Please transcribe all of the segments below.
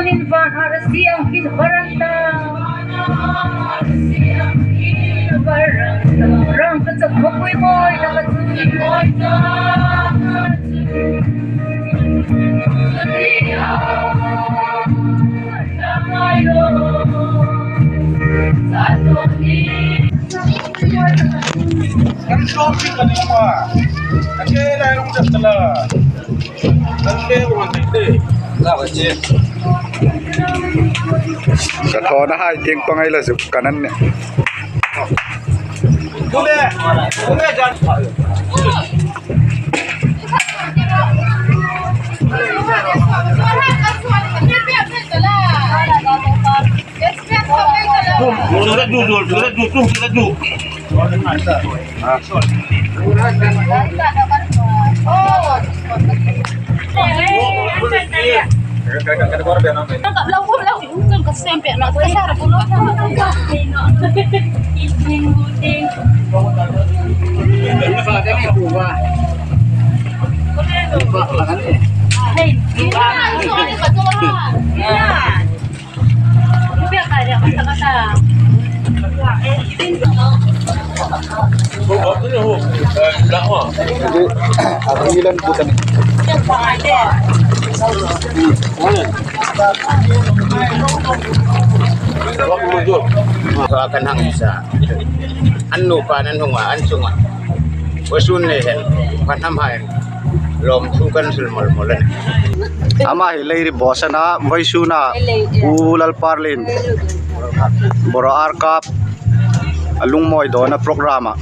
Kanin bahar siang baranta baranta rang kacak boy boy dapat boy kan shopping kan semua ake dah orang jatlah kan dia orang itu lah baca สะท้อนให้เก่งปังไงล่ะสุกันนั้นเนี่ย boleh jangan sudah duduk Lau kan kesempe nak kasar puluh jadi arilan bukan akan hang bisa anu panan hungwa an sunga wasun le hen panam hain lom thukan sul mol molan ama hilai bosana vaisuna ulal parlin boro arkap alungmoy dona programa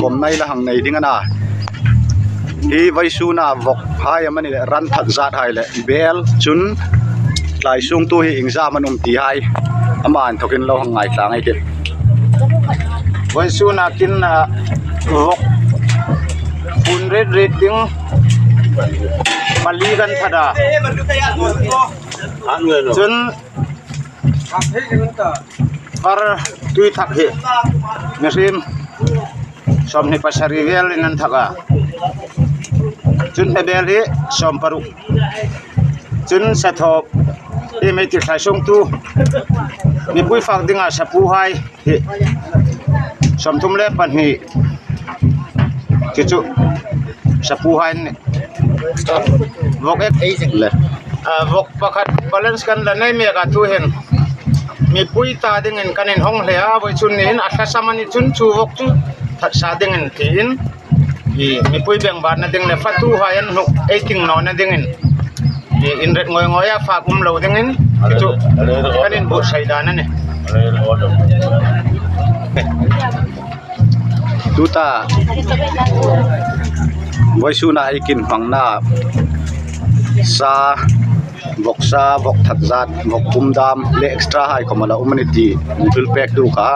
komnai la hang nei dingana hi vaisuna vok hai amani ran that zat hai le bel chun lai sung tu hi ingza manum ti hai aman thokin lo hang ngai tlang ai ke wasun akin vok pun red rating paligan thada chun par tui thak he mesim somni pasari vel inan thaka chun hebel he som paru chun sathop e me ti khai song tu mi pui fak dinga sapu hai he som thum le pan hi chu sapu hai ne vok ek ei jing le vok pakhat balance kan la nei me ka tu hen mi pui ta dingen kanin hong le a voi chun nin atha samani chun chu vok chu that sa dingen tin mi pui beng ban na ding le fatu hayan hu ei king no na dingen in ret ngoi ngoi a fa lo dingen chu kanin bu saida na ne tuta vaisuna ikin pangna sa vok that zat vok kumdam le extra hai komala humanity mul pek du ka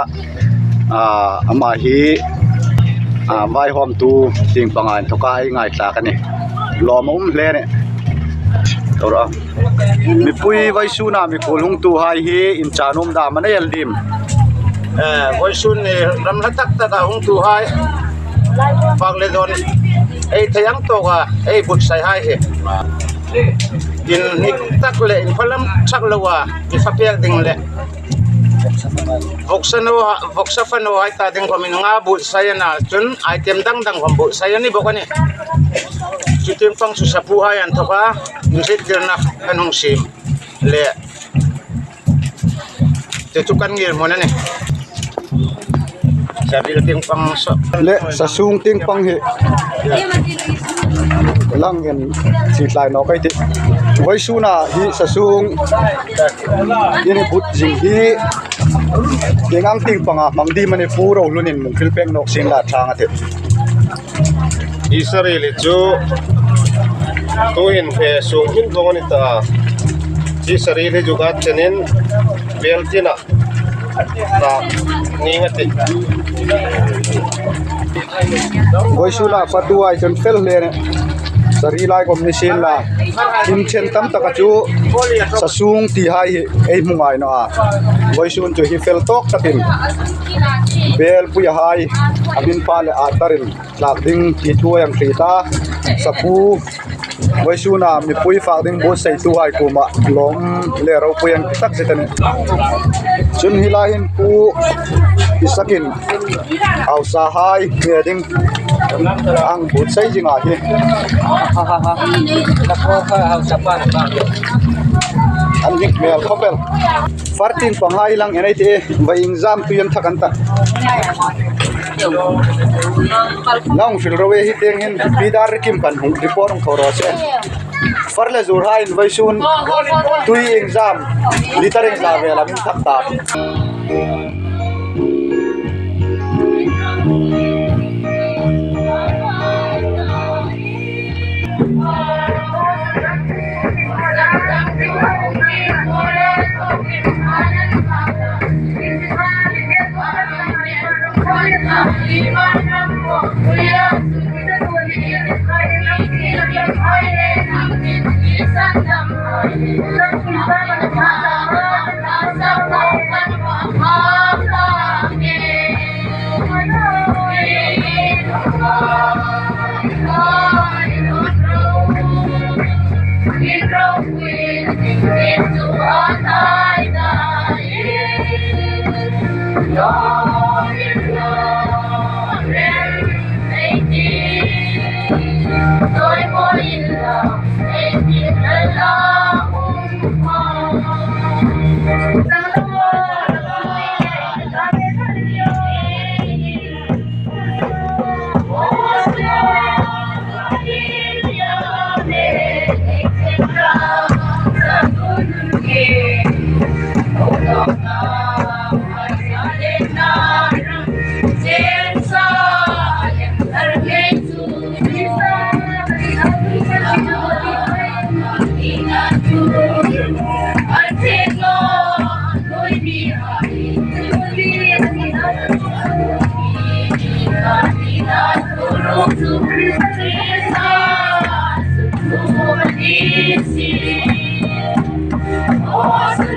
ama hi vai hom tu ting pangan thoka ai ngai tla ka ni lom le ne tora mi pui vaisuna mi kolhung tu hai hi in chanom da manayal dim voisun ni ram latak ta hung tu hai phang le don ei thayang to ga ei but sai hai he in hik tak le in phalam chak lawa i phapek ding le voksa fano hai ta ding komin nga but sai na chun item dang hom but sai ni bokani chitim pang su sapu hai an thoka insit dirna kanung sim le te chukan ngir mona ni sabil ting pang so le sa sung ting pang he lang en si lai no kai ti vaisuna hi sa sung ini but jing hi dengang ting panga mangdi mane puro lunin mung filpek nok sin la thang ate Israel jo to in fe sung hin bongani ta Israel jo ga chenen beltina ta ningati vaisuna patuai chon fel le ne sari lai kom ni sin la in chen tam taka chu sa sung ti hai ei mungai no a voisun chu hi fel tok takin bel pu ya hai abin pa le a taril lak ding ti tu yang ti ta sapu ไว้ชูนามีปุยฝากดึงโบใส่ตัวให้กูมาล้มเลเราปุยังตักเสร็จนี่จุนฮิลาหินกูอิสักินเอาสาหายเมียดึงอังโบใส่จริงอ่ะฮี อันนี้เมลคอเปลฟาร์ตินปังไฮลังเอ็นไอทีไว้อิงซามตุยันทักันตาน้องฟิลโรเวฮิตเองเห็นปีดาร์คิมกันหุ่นรีพอร์ตของเขารอเช่ฟาร์เลซูร์ไฮน์ไว้ชูนตุยอิงซามลิตาร์อิงซามเวลามินทักตาOh,